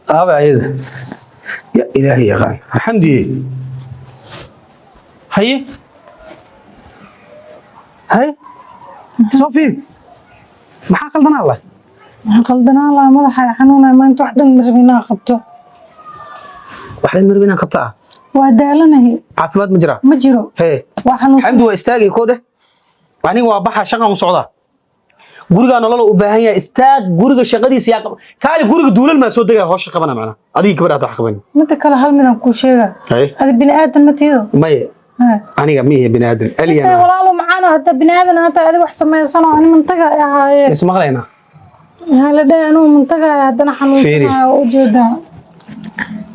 أيضا يا إلهي يا غالي الحمد لله هاي صوفي ما قلدنا الله قلدنا الله مدح حنونا ما انت وحده مربينا خبطه وحده مربينا قطعه ودالنا هي عافماد مجرى مجرو هي waxaan الحمد لله استاغي كوده يعني waa baxa shaqa socda guriga nolol u baahan yahay istaag guriga shaqadiisa yaa kaali guriga duulal ma soo degay hawsha qabana macna adiga gabadha wax qaban mid kale hal mid aan ku sheega hada bini aadan ma tiido may aniga miye bini aadan aliya say walaalo macaano hada bini aadan hada adi wax sameysano ani mantaga ahaaye ismaqlayna hala dhaanu mantaga hadana xanuunsanayo u jeeda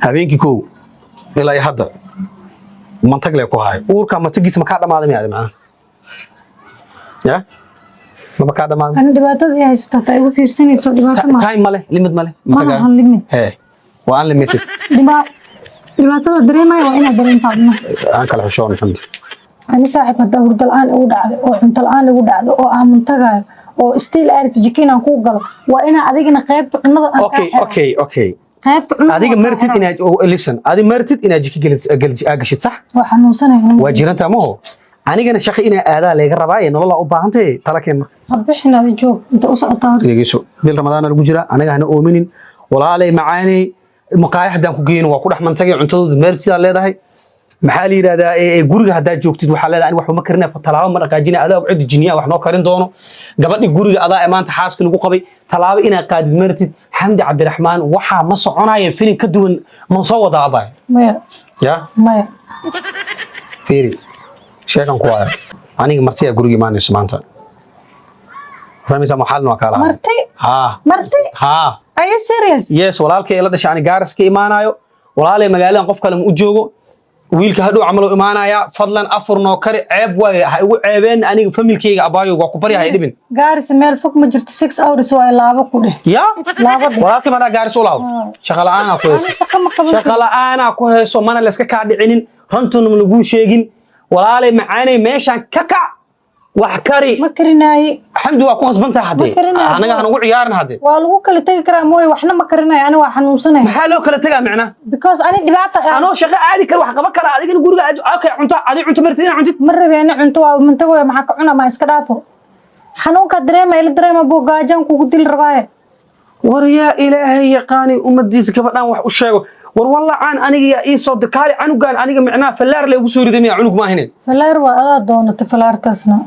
habeenkii koow ilaa hadda mantag leh ku haay uurka mantagiisa ma ka dhamaaday macna ya ما كذا ما أنا دبعت هذه هاي ستة أيوة في سنة صار دبعت ما تايم ماله ليميت ماله ما هن ليميت هي وان ليميت دبعت هذا دري ما وين دري فاضنا أنا كله شون الحمد أنا صاحب الدور الآن أود عاد أو أنت الآن أود عاد أو منتجع أو ستيل أرت جيكينا كوجل وأنا أديك قيب النظر أوكي قيب أديك مرتد إن لسن أديك مرتد إن جيكي جلس أجشيت صح وحنوسنا وجيران تامو أنا جانا شقي إن هذا اللي قرباي إن الله أباهنتي تلاكين ربحنا هذا جوب أنت أصلا طار تيجيسو بيل رمضان الججرة أنا جانا أؤمنين ولا علي معاني المقايح دام كوجين وأقول أحمد تجي عنتو مرتد الله ده محالي هذا جورج هذا جوكتي وحلا أنا وحنا مكرنا فطلعوا مرة قاعدين أداء وعد الجنيا وإحنا كارين دونه قبلني جورج أداء إمان تحاسك نقوقبي طلعوا إنا قاد مرتد حمد عبد الرحمن وحى مصعنا يفيني كدون منصوض أباي ما يا ما فيري شيئاً قوي أنا مرتي أقولي ما نسمعته فهمي سامو حالنا وكالا مرتي ها are you serious yes walaalkay ila dhashay ani gaaris ka imaanayo walaalay magaalada qof kale u joogo wiilka hadhow camalo imaanaya fadlan afurno kari ceeb way ha igu ceebeen aniga familkeyga abaayo waa ku bari hay dhibin gaaris meel fog ma jirto 6 hours waa laabo ku dheh ya laabo walaalkay ma gaaris u laabo shaqo la'aan ku hayso mana la iska ka dhicinin runtan ma lagu sheegin walaalay macaanay meeshan ka kac wax kari ma karinaay alxamdu waa ku qasbantaa hadee anaga aan ugu ciyaarin hadee waa lagu kala tagi karaa mooy waxna ma karinaay ana waa xanuunsanahay maxaa loo kala tagaa macna because ani dhibaato ano shaqo aadi kar wax qaban kara adiga guriga okay cunto adi cunto martina cuntid ma rabeena cunto waa mantago maxaa ka cuna ma iska dhaafo xanuunka dareema ila dareema buu gaajan kugu dil rabaaye war yaa ilaahay yaqaani ummadiisa gabadhan wax u sheego war wallah aan aniga ii soo dakaali canugan aniga macnaa falaar la ugu soo riday miya cunug ma ahayn falaar waa adaa doonata falaartaasna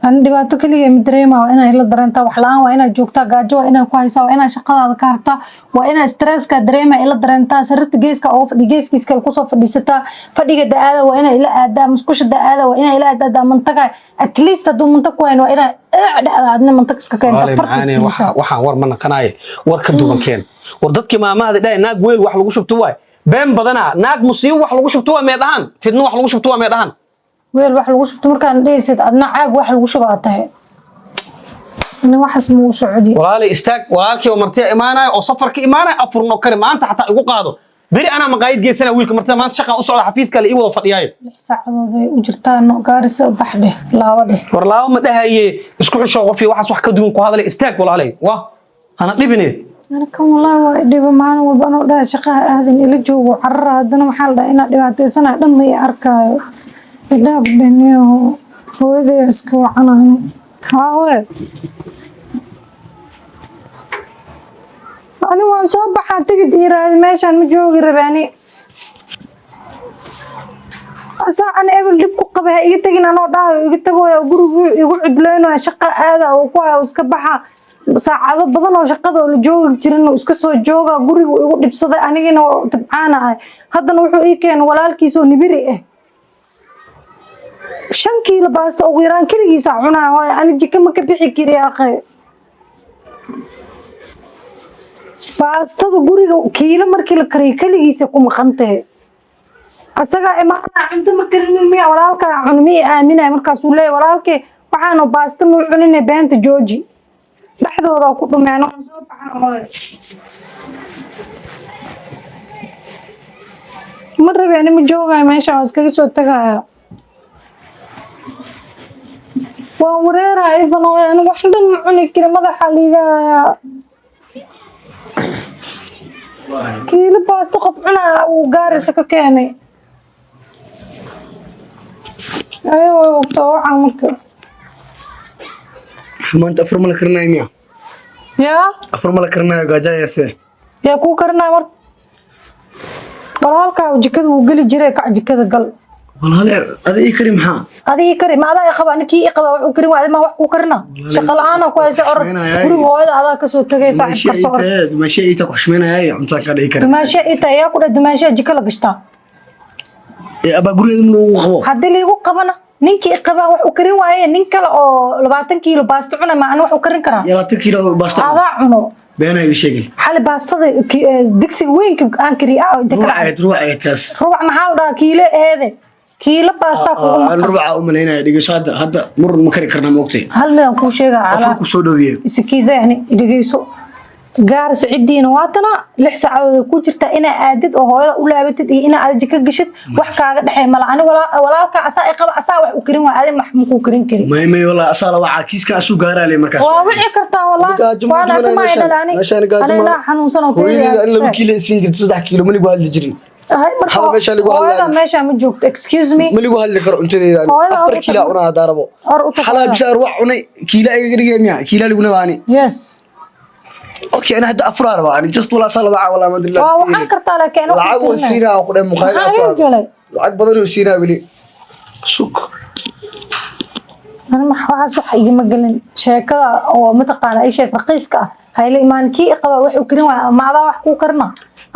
أنا دبعت كل يوم دريمة وأنا إلا درنتا وحلان وأنا جوكتا جاجو وأنا كويسة وأنا شقة كارتا وأنا ستريس كدريمة إلا درنتا سرت جيس كأوف جيس كيس كالقصة في الستة فديك الدعاء وأنا إلا أدا مسكوش الدعاء وأنا إلا أدا منطقة أتليست دو منطقة وين وأنا أدنى منطقة سكان تفرقس وحا ور من قناي ور كدو مكان وردتك ما هذا ناق ويل وح لو شفتوه بين بدنا ناق مصيب وح لو شفتوه ميدان في النوع وح لو شفتوه ميدان ويل wax lagu shubto markaan dheeysad adna caag wax lagu shubaatay ani wax ismu Saudi walaal istaag walaalkii oo martay imaanay oo safarka imaanay afurno kari maanta xataa igu qaado bari ana maqaayid geysana wiilka martay maanta shaqa u socda xafiiska la ii wada fadhiyay saacadood ay u jirtaan gaaris baxde laawade war laaw ma dhahaye isku xisho qofi waxas wax ka duwan ku hadalay istaag walaalay waa ana dhibinay أنا كم والله وايد معنا وبنا ده شقة هذا اللي جوا عرّا هذا محل ده إنا دبعت سنة دم مي أركايو ده بدنيا هو ذي أسكوا عنه هاو أنا وانصاب حتى كتير هذا ما عشان مجوج رباني أصلا أنا قبل دبكو قبها يجتكين أنا ده يجتكوا يقولوا يقعد لنا شقة هذا وقوة وسكبها saacado badan oo shaqada oo la joogi jirin oo iska soo jooga guriga igu dhibsaday anigina tabcaana ah haddana wuxuu ii keenay walaalkiis oo nibiri ah 5 kiilo baasto ugu yaraan kaligiisa cunaa way ani jika ma ka bixi kari akhay baastada guriga kiilo markii la kariyo kaligiisa ku maqantay asaga imaana cunto ma karin miya walaalka cunmi aaminay markaas uu leeyahay walaalkii waxaanu baasta ma cuninay beenta jooji dhaxdooda ku dhumeeno soo baxaan ma rabeen ma joogay meesha iskaga soo tagaya waa wareeray banoo aan wax dhan cuni kari madaxa liigaya kiilo baasto qof cunaa uu gaaraysa ka keenay ayuu soo wacan marka maanta afar ma la karinayo miya yaa afar ma la karinayo gaajayase yaa kuu karinaya marka bal halkaa jikada wuu geli jiray kac jikada gal walaale adiga ii kari maxaa adii kari ma adaa qaba ninkii i qaba wax u karin waa ma wax ku karina shaqo la'aan ku haysa orod guriga hooyada adaa ka soo tagay saaxiib ka soo orod maashay ita ku xishmeenayay cunta ka dhigi kara maashay ita yaa ku dhad maashay jikada la gashtaa aba gurigeeda ma lagu qabo haddii liigu qabana ninkii qaba wax u karin waaye nin kale oo 20 kiilo baasto cunay ma aan wax u karin karaa 20 kiilo baasto adaa cuno beenay ii sheegay xal baastada digsiga weynka aan kariya inta kala ruuxa taas ruuxa maxaa la dhahaa kiilo eede kiilo baasta ku aan ruuxa u maleynaya dhigayso hadda mur ma kari karna moogtay hal mid ku sheega ala ku soo dhawiye iskiisa yani dhigayso gaar saciidiina waatana 6 saacadood ku jirta ina aadid oo hooyada u laabatid iyo ina aad jika gashid wax kaaga dhaxay mala ani walaalka asaa ay qaba asaa wax u karin waa aad ma ku karin kari may wala asaa waxa kiiska asu gaaraalay markaas waa wixii kartaa wallahi waana asmaa dhalaani ana xanuunsan oo teeyaa in 2 kiilo siin jirto 3 kiilo ma ligu hadli jirin hay marka hooyada meesha ma joogto excuse me ma ligu hadli karo cuntadeeda 4 kiilo una daarabo xalaa bishaar wax cunay kiilo ay gariga miya kiilo ligu nawaani yes اوكي انا هدا افرار بقى جست ولا صلاه ولا ما ادري لا waxaan kartaa laakiin lacag oo siina ku dhay muqaayad lacag badan oo siina wili suk ana waxaas wax igama galin sheekada oo mataqaana ay sheek raqiiska ah hayla imaankii qaba wax u karin waa maada wax ku karna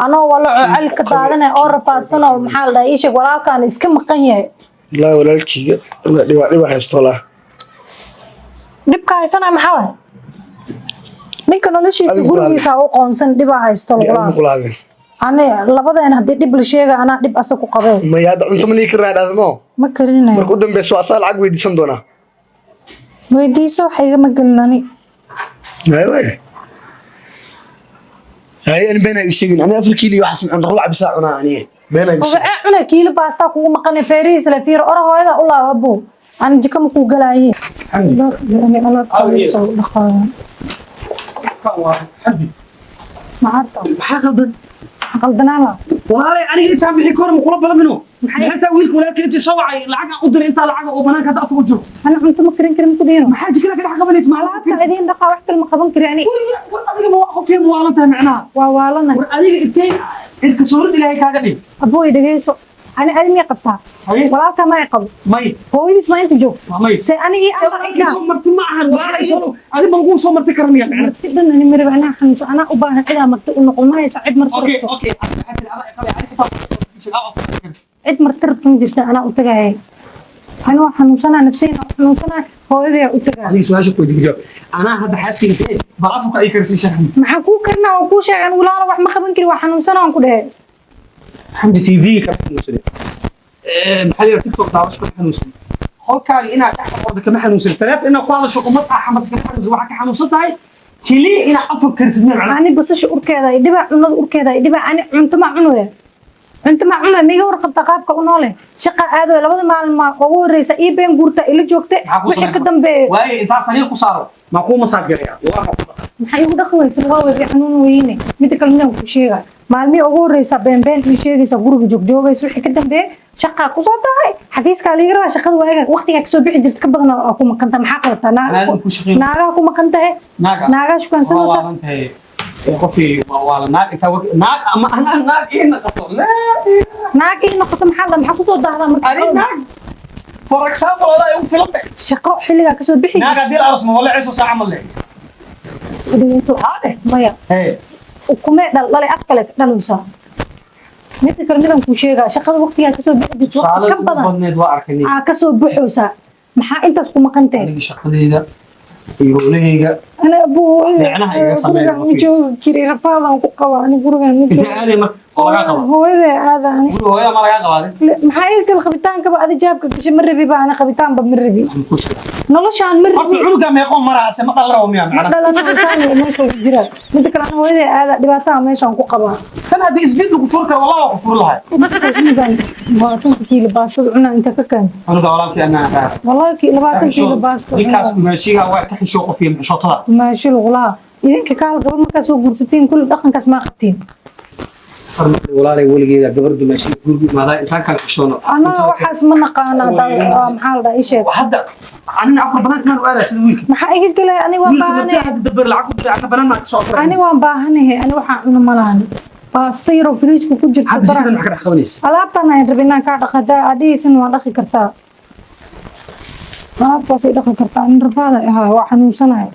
anoo wala cali ka daadanay oo rafaadsan oo maxaa la dhahay ii sheeg walaalkaan iska maqan yahay la walaalkiiga dhiba haysto la dibka haysana maxaa waay ninka noloshiisa gurigiisa u qoonsan dhiba haysto lagulaadeen ani labadeen hadii dib la sheega ana dib asag ku qabay ma yaad cunto ma liikir raadadmo ma karinayo markuu dambeeyo asal lacag weydiisan doona weydiiso wax igama galnani هاي أنا بين الشيء أنا أفر كيلو واحد عن ربع بساعة أنا يعني بين الشيء أنا كيلو باستا كوما مقني فاريس لفير أره هذا الله أبو أنا جكم كو جلاي الحمد لله يعني أنا أصل دخان ما عرفت قلدنا لا والله أنا قلت عم بحكي كورة مقرب بلا منه أنت ويلك ولكن أنت سوعي لعجة قدر أنت لعجة وبناك هذا أفوق الجو أنا عم تمكرين كريم كدينه ما حاجة كذا كذا حاجة بنيت معلها عادين دقة واحدة المقابل كرياني والله ما وقف فيها موالنتها معناها ووالنا والله أنتين الكسور اللي هي كذا دي أبوي دقيسو أنا أدمي قطع ولا كما يقبل ماي هو يدي اسمه أنت جو ماي أنا إيه أنا صمرت معها ولا يسولو هذه بنقول صمرت كرني يعني تقدر إني مرة أنا حنس أنا أبغى كذا مرت نقول ما يساعد مرت أوكي عد مرت مجلس أنا أتجاه أنا حنوسنا نفسينا حنوسنا هو إذا أتجاه أنا سؤال شكو دي جاب أنا هذا حاسس كده بعرفك أي كرسي شرح معكو كرنا وكوشة يعني ولا أنا واحد ما خبن كري وحنوسنا ونقوله الحمد تي في كحنوسني محلي تيك توك داوش كحنوسني halkaaga inaad ka xaqordo kama xanuunsan tareef inaad ku hadasho umad axmad ka xanuunsan waxa ka xanuunsan tahay kaliya inaad afka kartid macna ani basasha urkeeda ay dhiba cunada urkeeda ay dhiba ani cunto ma cunoya miga warqabta qaabka u noole shaqa aado labada maalin ma ugu horeysa ii been guurta ila joogtay wixii ka dambeeyay waay inta sariir ku saaro ma ku masaaj gareeya maxay ugu dhaqmaysaa waa way xanuun weyne mid kale midaan ku sheega maalmii ugu horeysa been ii sheegaysa guriga joogjoogaysa wixii ka dambeeyay shaqa ku soo tahay xafiiska la yiraahdo shaqada waaga waqtiga ka soo bixi jirta ka badan oo ku maqanta maxaa qabtaa naaga ku maqantahay naaga shukan sanaysa قفي ولا ناق انت ناق اما انا ناق ايه نقطه لا ناق ايه نقطه محل ما حكوتو دهدا مركز ناق فور اكزامبل هذا يوم فيلم شقو خليغا كسو بخي ناق دير ارس ما ولا عيسو ساعه مله وديتو هذا مايا ايه وكما دلالي افكلك دلوسا ميد كلمدان ku sheega shaqada waqtiga ka soo bixi ka badan waa arkay ka soo buuxoosa maxaa intaas ku maqantay shaqadeyda يقوليها أنا أبوي معناها إيه صميم جو كيري رفاضة وقوة أنا قرقة هذه ما هو هذا أنا هو يا مرة قوي محايل كل خبيتان كبا هذا جابك كش مربي بقى أنا خبيتان بمربي نلشان مربي أرتعلو كم يقوم مرة سما الله وميا معنا لا إنسان مش جرا مثل كلام هو هذا دبعتها ماشي عنكو قبا كان هذا إثبات وكفرك والله وكفر لها ما تنسي لباس عنا أنت كان أنا قولك أنا والله كي لباس لباس لكاس ماشيها واحد شو في شطرة ماشي الغلا إذا كقال قبل ما كسو قرصتين كل دقن كاس ما خدتين walaalay weligeeda gabar dumaashay guriga maadaa intaan kala xishoono anaga waxaas ma naqaana maxaa la dhahay sheeg hadda anina afar banaanka maan waadaa sida wiilka maxaa iga galay ani waan baahanahay hadda dabar lacag ku diray banaan ma ka soo afray ani waan baahanahay ani waxaan cuno malahan baasta yar oo fridge ku jirto hadda sidaan wax ka dhaxawnaysa alaabtan aan rabinaa ka dhaqada adiisan waan dhaqi kartaa alaabtaas ay dhaqi kartaa in rafaada ahaa waa xanuunsanahay